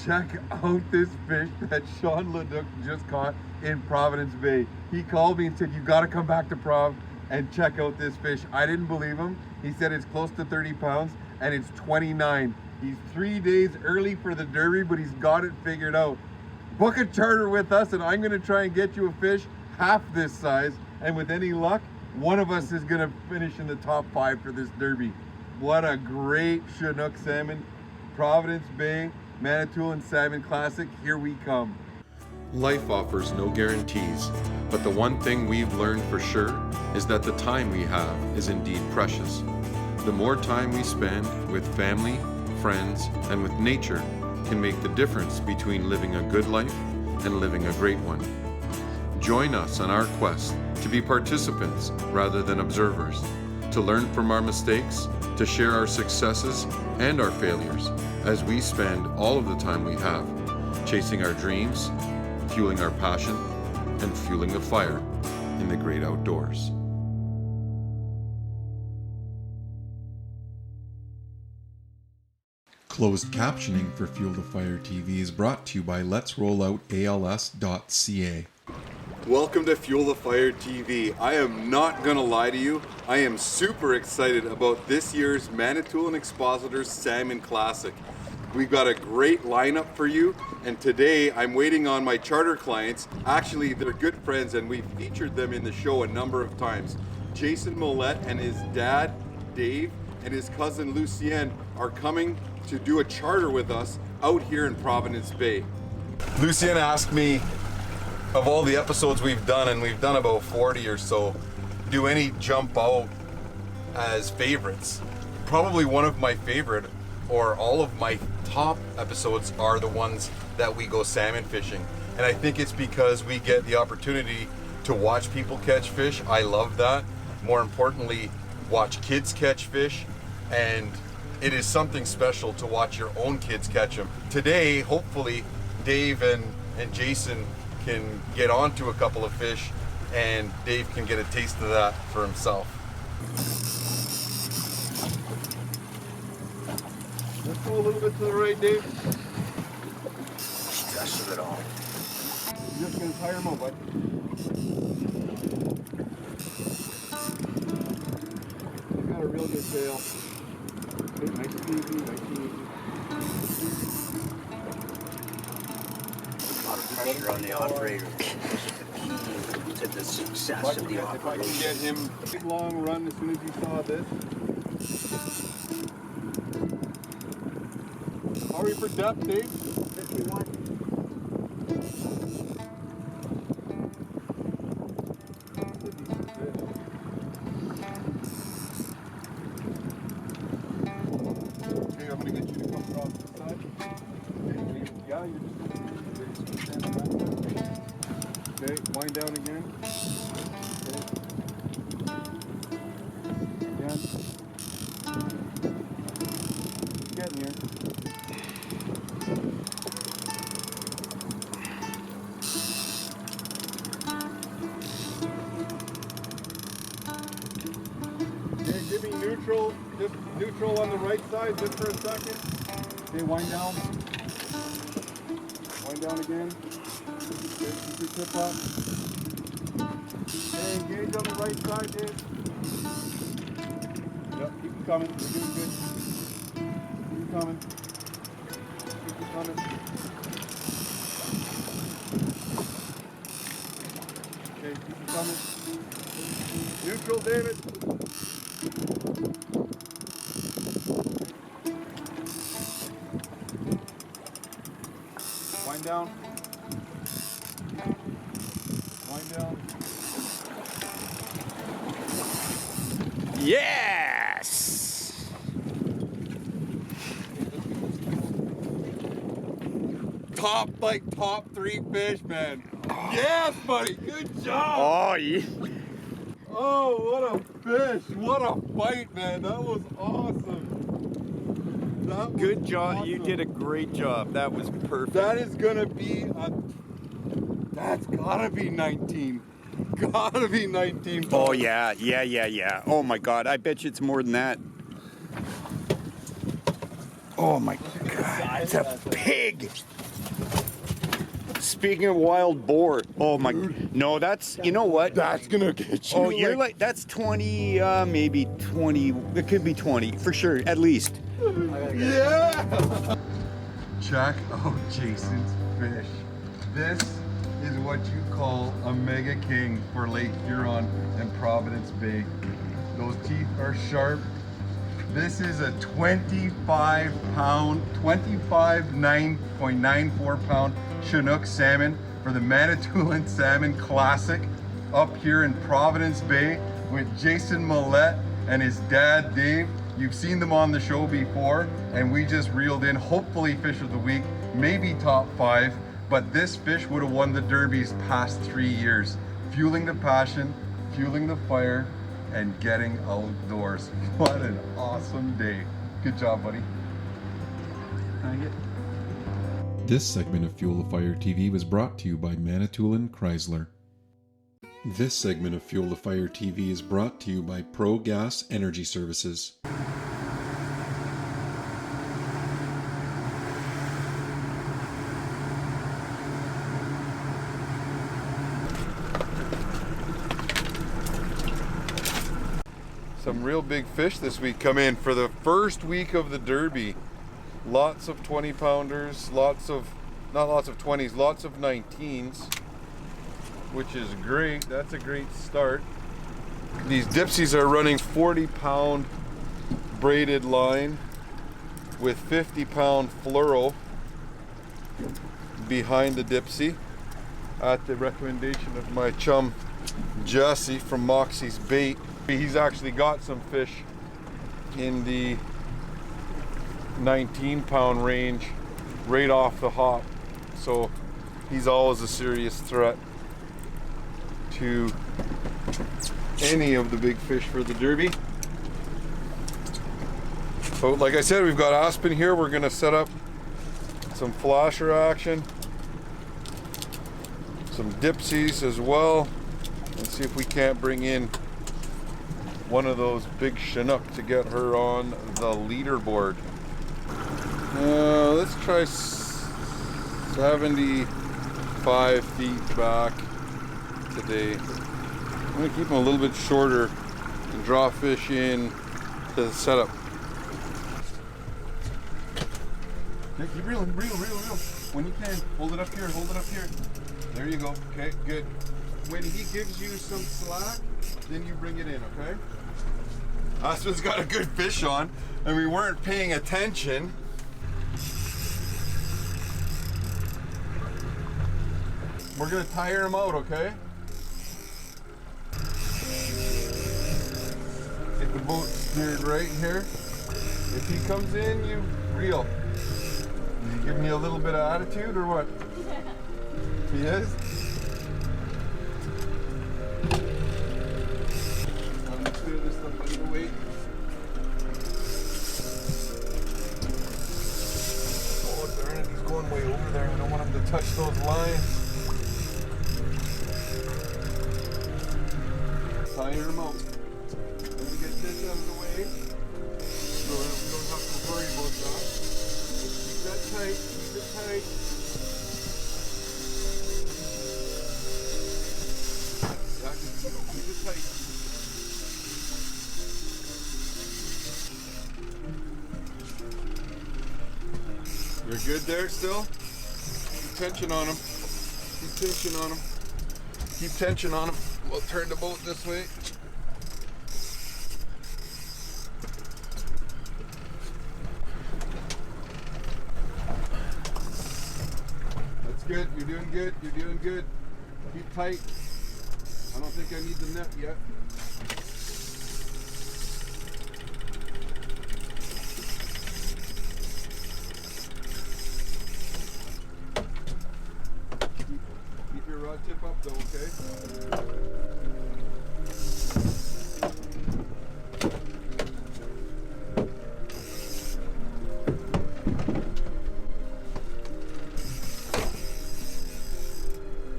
check out this fish that Sean Leduc just caught in Providence Bay. He called me and said, you gotta come back to Prov and check out this fish. I didn't believe him. He said it's close to 30 pounds and it's 29. He's 3 days early for the Derby, but he's got it figured out. Book a charter with us and I'm gonna try and get you a fish half this size. And with any luck, one of us is gonna finish in the top 5 for this Derby. What a great Chinook salmon. Providence Bay, Manitoulin Salmon Classic, here we come. Life offers no guarantees, but the one thing we've learned for sure is that the time we have is indeed precious. The more time we spend with family, friends, and with nature can make the difference between living a good life and living a great one. Join us on our quest to be participants rather than observers, to learn from our mistakes, to share our successes and our failures as we spend all of the time we have chasing our dreams, fueling our passion, and fueling the fire in the great outdoors. Closed captioning for Fuel the Fire TV is brought to you by letsrolloutals.ca. Welcome to Fuel the Fire TV. I am not gonna lie to you, I am super excited about this year's Manitoulin Expositors Salmon Classic. We've got a great lineup for you, and today I'm waiting on my charter clients. Actually, they're good friends and we've featured them in the show a number of times. Jason MILLETTE and his dad, Dave, and his cousin Lucien are coming to do a charter with us out here in Providence Bay. Lucien asked me, of all the episodes we've done, and we've done about 40 or so, do any jump out as favorites? Probably one of my favorite, or all of my top episodes are the ones that we go salmon fishing. And I think it's because we get the opportunity to watch people catch fish. I love that. More importantly, watch kids catch fish, and it is something special to watch your own kids catch them. Today, hopefully, Dave and Jason can get onto a couple of fish and Dave can get a taste of that for himself. Let's go a little bit to the right, Dave. Stress of it all. You're just gonna tire him out, bud. He's got a real good tail. Okay, nice and easy, nice and easy. A lot of pressure on the operator to the success of the If I operation. can get him a big long run as soon as he saw this. How are you for depth, Dave? 51. Okay, I'm gonna get you to come across this side. Yeah, you're just stand on that side. Okay, wind down again. Okay. Again. Getting here. Okay, give me neutral, just neutral on the right side just for a second. Okay, wind down. Wind down again. Okay, keep your tip up. Okay, engage on the right side, Dave. Yep, keep them coming. We're doing good. Keep them coming. Keep them coming. Okay, keep them coming. Neutral, David. Wind down. Wind down. Yes! Top 3 fish, man. Yes, buddy. Good job. Oh, yeah. Oh, what a fish. What a fight, man. That was awesome. That was Good job. awesome. You did a great job. That was perfect. That is gonna be that's gotta be 19. Gotta be 19 pounds. Oh, yeah. Oh, my God. I bet you it's more than that. Oh my God, it's a pig. Speaking of wild boar, oh my, no, that's, you know what? That's gonna get you. Oh, you're like, that's 20, maybe 20, it could be 20, for sure, at least. Yeah! Check out Jason's fish. This is what you call a mega king for Lake Huron and Providence Bay. Those teeth are sharp. This is a 25 pound, 9.94 pound Chinook salmon for the Manitoulin Salmon Classic up here in Providence Bay with Jason MILLETTE and his dad Dave. You've seen them on the show before, and we just reeled in, hopefully, fish of the week, maybe top 5, but this fish would have won the derbies past 3 years. Fueling the passion, fueling the fire, and getting outdoors. What an awesome day. Good job, buddy. This segment of Fuel the Fire TV was brought to you by Manitoulin Chrysler. This segment of Fuel the Fire TV is brought to you by Pro Gas Energy Services. Some real big fish this week come in for the first week of the Derby. Lots of 20 pounders, lots of 19s, which is great. That's a great start. These dipsies are running 40-pound braided line with 50-pound fluoro behind the dipsy at the recommendation of my chum Jesse from Moxie's Bait. He's actually got some fish in the 19-pound range right off the hop, so he's always a serious threat to any of the big fish for the Derby. So like I said, we've got Aspen here. We're gonna set up some flasher action, some dipsies as well, and see if we can't bring in one of those big Chinook to get her on the leaderboard. Let's try 75 feet back today. I'm gonna keep them a little bit shorter and draw fish in to the setup. Okay, keep reeling, reel. When you can, hold it up here, There you go, okay, good. When he gives you some slack, then you bring it in, okay? Aspen's got a good fish on, and we weren't paying attention. We're gonna tire him out, okay? Get the boat steered right here. If he comes in, you reel. Is he giving you a little bit of attitude or what? Yeah. He is? Clear this stuff out of the way. Oh darn it, he's going way over there. I don't want him to touch those lines. Tire him out. Let me get this out of the way. So we don't have to worry about that. Keep that tight, keep it tight. Keep it tight. You're good there still? Keep tension on him. Keep tension on him. Keep tension on him. We'll turn the boat this way. That's good. You're doing good. You're doing good. Keep tight. I don't think I need the net yet. Keep your rod tip up though, okay?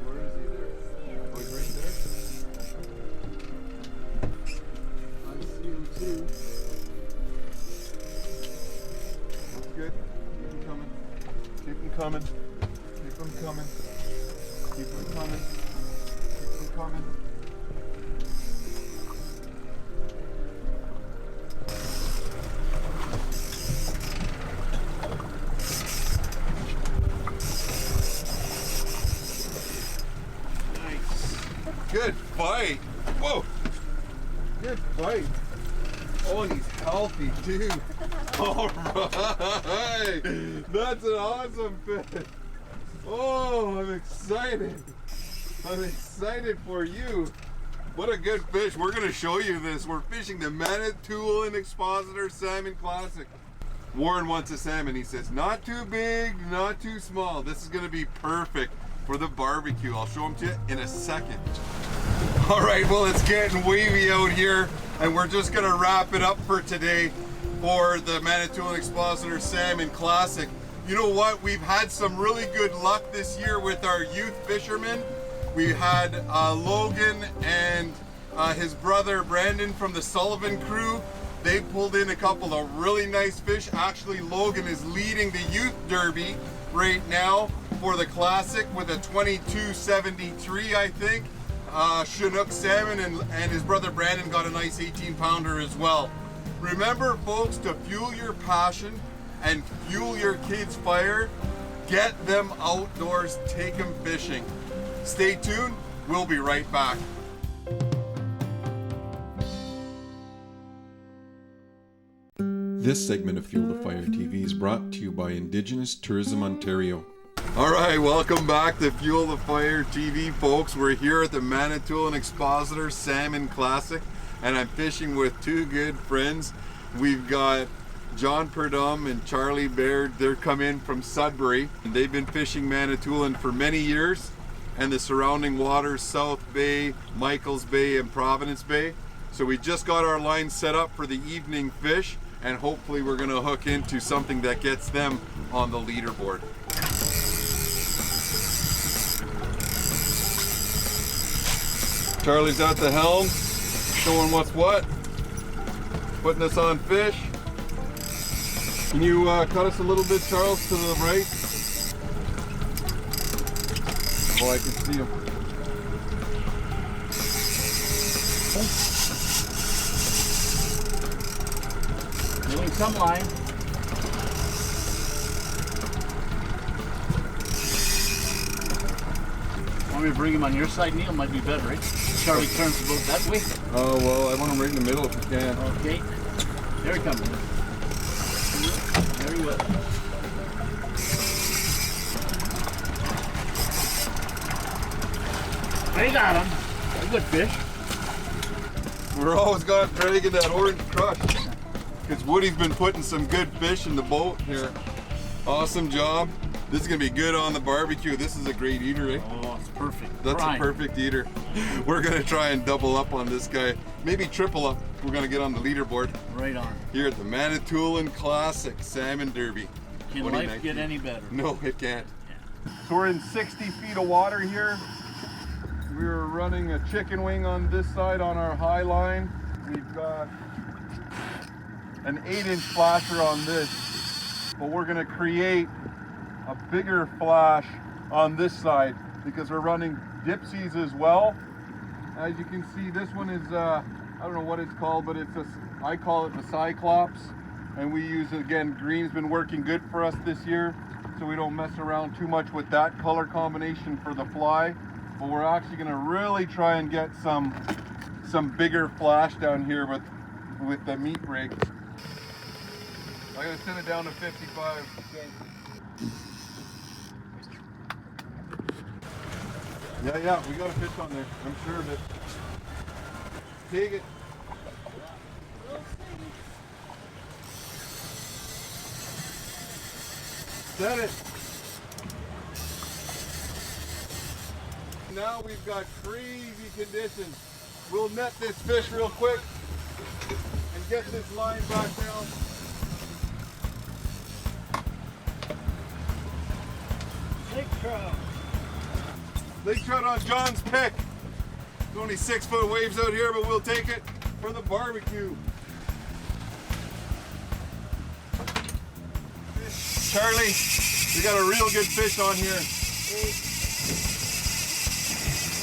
Where is he there? Oh, he's right there? I see him too. That's good. coming. Keep them coming. Keep them coming. Keep them coming. Good fight. Whoa. Good fight. Oh, and he's healthy too. All right. That's an awesome fish. Oh, I'm excited. I'm excited for you. What a good fish. We're going to show you this. We're fishing the Manitoulin Expositor Salmon Classic. Warren wants a salmon. He says, not too big, not too small. This is going to be perfect for the barbecue. I'll show them to you in a second. All right, well, it's getting wavy out here, and we're just gonna wrap it up for today for the Manitoulin Expositor Salmon Classic. You know what? We've had some really good luck this year with our youth fishermen. We had Logan and his brother Brandon from the Sullivan crew. They pulled in a couple of really nice fish. Actually, Logan is leading the youth derby right now for the Classic with a 22.73, I think. Chinook salmon, and his brother Brandon got a nice 18-pounder as well. Remember, folks, to fuel your passion and fuel your kids' fire, get them outdoors, take them fishing. Stay tuned, we'll be right back. This segment of Fuel the Fire TV is brought to you by Indigenous Tourism Ontario. All right, welcome back to Fuel the Fire TV, folks. We're here at the Manitoulin Expositor Salmon Classic, and I'm fishing with two good friends. We've got John PRUDHOMME and Charlie Baird. They're come in from Sudbury, and they've been fishing Manitoulin for many years, and the surrounding waters, South Bay, Michaels Bay, and Providence Bay. So we just got our line set up for the evening fish, and hopefully we're gonna hook into something that gets them on the leaderboard. Charlie's at the helm, showing what's what, putting us on fish. Can you cut us a little bit, Charles, to the right? Oh, I can see him. Doing some line. Want me to bring him on your side, Neil? Might be better, right? Charlie turns the boat that way. Oh, well, I want him right in the middle if you can. Okay. There he comes. There he was. I got him. A good fish. We're always got dragging that orange crush. Because Woody's been putting some good fish in the boat here. Awesome job. This is gonna be good on the barbecue. This is a great eater, eh? Oh, it's perfect. That's a perfect eater. We're gonna try and double up on this guy. Maybe triple up. We're gonna get on the leaderboard. Right on. Here at the Manitoulin Classic Salmon Derby. Can life get any better? No, it can't. So we're in 60 feet of water here. We were running a chicken wing on this side on our high line. We've got an 8-inch flasher on this, but we're gonna create a bigger flash on this side because we're running dipsies as well. As you can see, this one is, I don't know what it's called, but I call it the Cyclops. And we use, again, green's been working good for us this year, so we don't mess around too much with that color combination for the fly. But we're actually gonna really try and get some bigger flash down here with the meat rig. I gotta send it down to 55. Yeah, we got a fish on there. I'm sure of it. Take it. Set it. Now we've got crazy conditions. We'll net this fish real quick and get this line back down. Lake trout. Lake trout on John's pick. It's only 6-foot waves out here, but we'll take it for the barbecue. Charlie, We got a real good fish on here.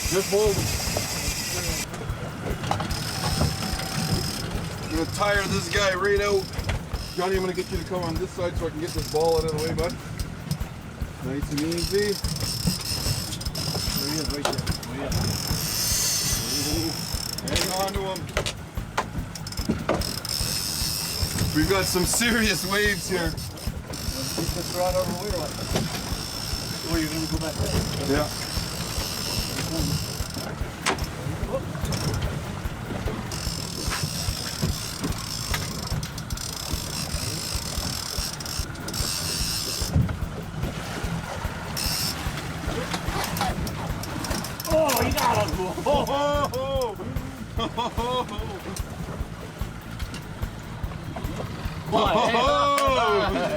Just hold him. I'm gonna tire this guy right out. Johnny, I'm gonna get you to come on this side so I can get this ball out of the way, bud. Nice and easy. There he is, right there. Hang on to him. We've got some serious waves here. Keep this rod over the wheel. Oh, you're gonna go back there? Yeah. Oh, you got him!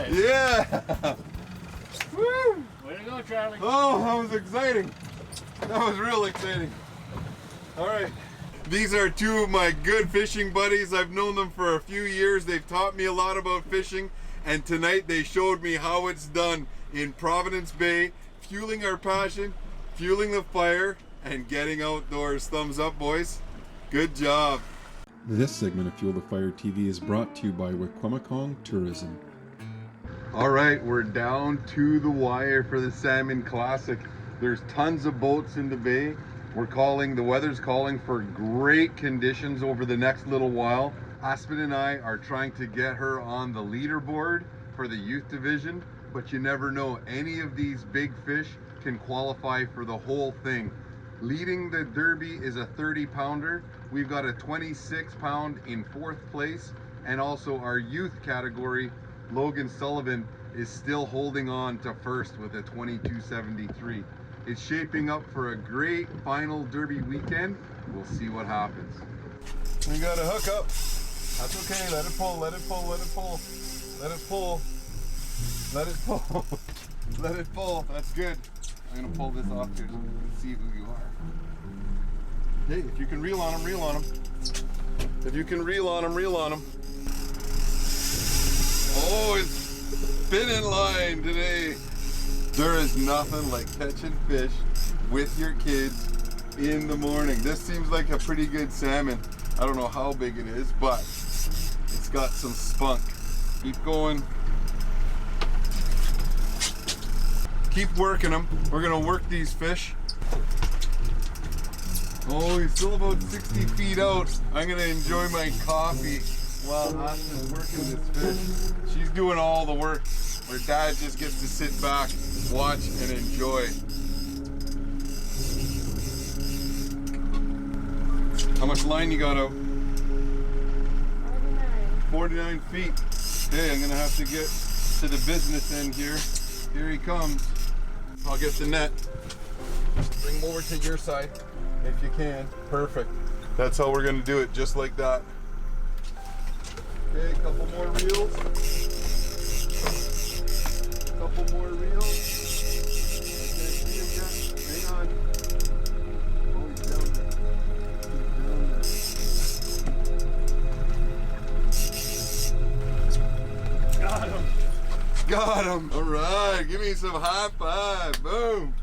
Yeah! Woo! Way to go, Charlie. Oh, that was exciting. That was real exciting. All right. These are two of my good fishing buddies. I've known them for a few years. They've taught me a lot about fishing. And tonight they showed me how it's done in Providence Bay, fueling our passion, fueling the fire, and getting outdoors. Thumbs up, boys. Good job. This segment of Fuel the Fire TV is brought to you by Wikwemekong Tourism. All right, we're down to the wire for the Salmon Classic. There's tons of boats in the bay. The weather's calling for great conditions over the next little while. Aspen and I are trying to get her on the leaderboard for the youth division, but you never know. Any of these big fish can qualify for the whole thing. Leading the derby is a 30-pounder. We've got a 26-pound in 4th place, and also our youth category, Logan Sullivan, is still holding on to 1st with a 22.73. It's shaping up for a great final derby weekend. We'll see what happens. We got a hook up. That's okay. Let it pull. Let it pull. Let it pull. Let it pull. Let it pull. Let it pull. That's good. I'm gonna pull this off here so you can see who you are. Hey, if you can reel on him, reel on him. If you can reel on him, reel on him. Oh, it's spinning line today. There is nothing like catching fish with your kids in the morning. This seems like a pretty good salmon. I don't know how big it is, but it's got some spunk. Keep going. Keep working them. We're gonna work these fish. Oh, he's still about 60 feet out. I'm gonna enjoy my coffee while Aspen's working this fish. She's doing all the work, where Dad just gets to sit back, watch, and enjoy. How much line you got out? 49 feet. Okay, I'm gonna have to get to the business end here. Here he comes. I'll get the net. Bring him over to your side if you can. Perfect. That's how we're gonna do it, just like that. Okay, a couple more reels. Couple more reels. I can't see him yet. Hang on. Oh, he's down there. He's down there. Got him. Got him. All right, give me some high five. Boom.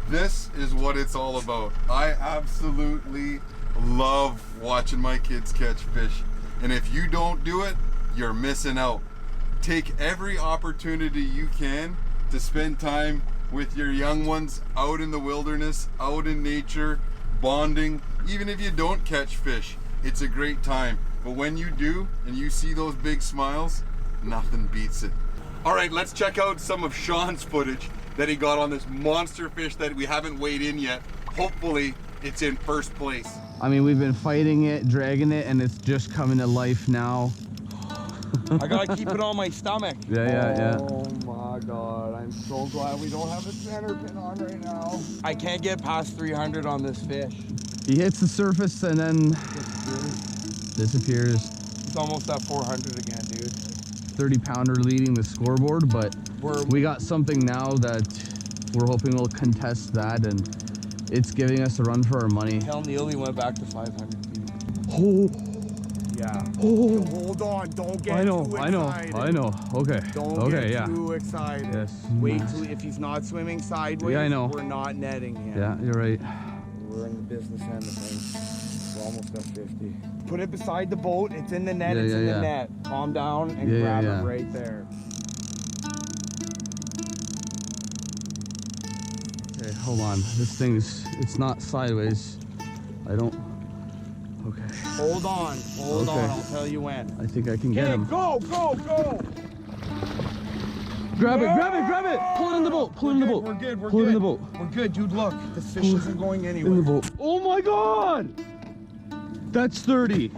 This is what it's all about. I absolutely love watching my kids catch fish. And if you don't do it, you're missing out. Take every opportunity you can to spend time with your young ones out in the wilderness, out in nature, bonding. Even if you don't catch fish, it's a great time. But when you do, and you see those big smiles, nothing beats it. All right, let's check out some of Sean's footage that he got on this monster fish that we haven't weighed in yet. Hopefully, it's in 1st place. I mean, we've been fighting it, dragging it, and it's just coming to life now. I gotta keep it on my stomach. Yeah. Oh my God, I'm so glad we don't have a center pin on right now. I can't get past 300 on this fish. He hits the surface and then disappears. It's almost at 400 again, dude. 30-pounder leading the scoreboard, but we got something now that we're hoping will contest that, and it's giving us a run for our money. Hell, Neely went back to 500 feet. Oh, Yeah. Oh, Hold on, don't get I know, too I know, excited. I know. Okay. Don't Okay, get yeah. too excited. Yes. Wait till if he's not swimming sideways, Yeah, I know. we're not netting him. Yeah, you're right. We're in the business end of things. We're almost at 50. Put it beside the boat. It's in the net. Yeah, It's yeah, in yeah. the net. Calm down and Yeah, yeah, grab yeah. it right there. Okay, hold on. This thing's, it's not sideways. I don't, okay. Hold on. Hold Okay. on. I'll tell you when. I think I can get Okay, him. go, go, go. Grab it, grab it, grab it! Pull it in the boat, pull it in the boat. We're good, we're Pull good. it in the boat. We're good, dude. Look, the fish Pull it isn't going In the anywhere. boat. Oh my God! That's 30.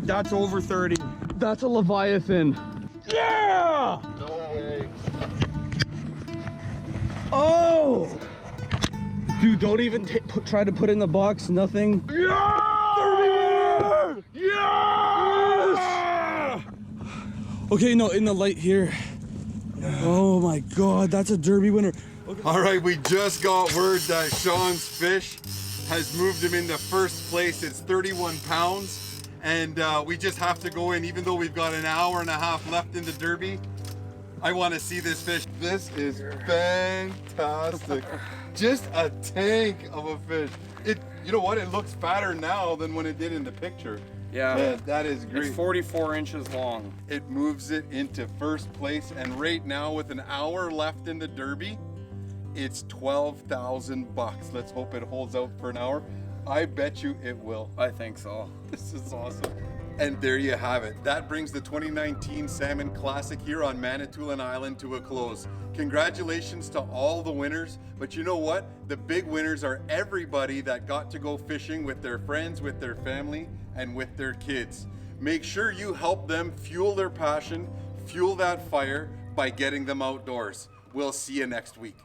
That's over 30. That's a Leviathan. Yeah! No way. Oh! Dude, don't even try to put it in the box, nothing. Yeah! Yes! Okay, no, in the light here. Oh my God, that's a derby winner. Okay. All right, we just got word that Sean's fish has moved him into first place. It's 31 pounds, and we just have to go in, even though we've got an hour and a half left in the derby. I want to see this fish. This is fantastic. Just a tank of a fish. You know what? It looks fatter now than when it did in the picture. Yeah. Man, that is great. It's 44 inches long. It moves it into first place, and right now with an hour left in the derby, it's $12,000. Let's hope it holds out for an hour. I bet you it will. I think so. This is awesome. And there you have it. That brings the 2019 Salmon Classic here on Manitoulin Island to a close. Congratulations to all the winners, but you know what? The big winners are everybody that got to go fishing with their friends, with their family, and with their kids. Make sure you help them fuel their passion, fuel that fire by getting them outdoors. We'll see you next week.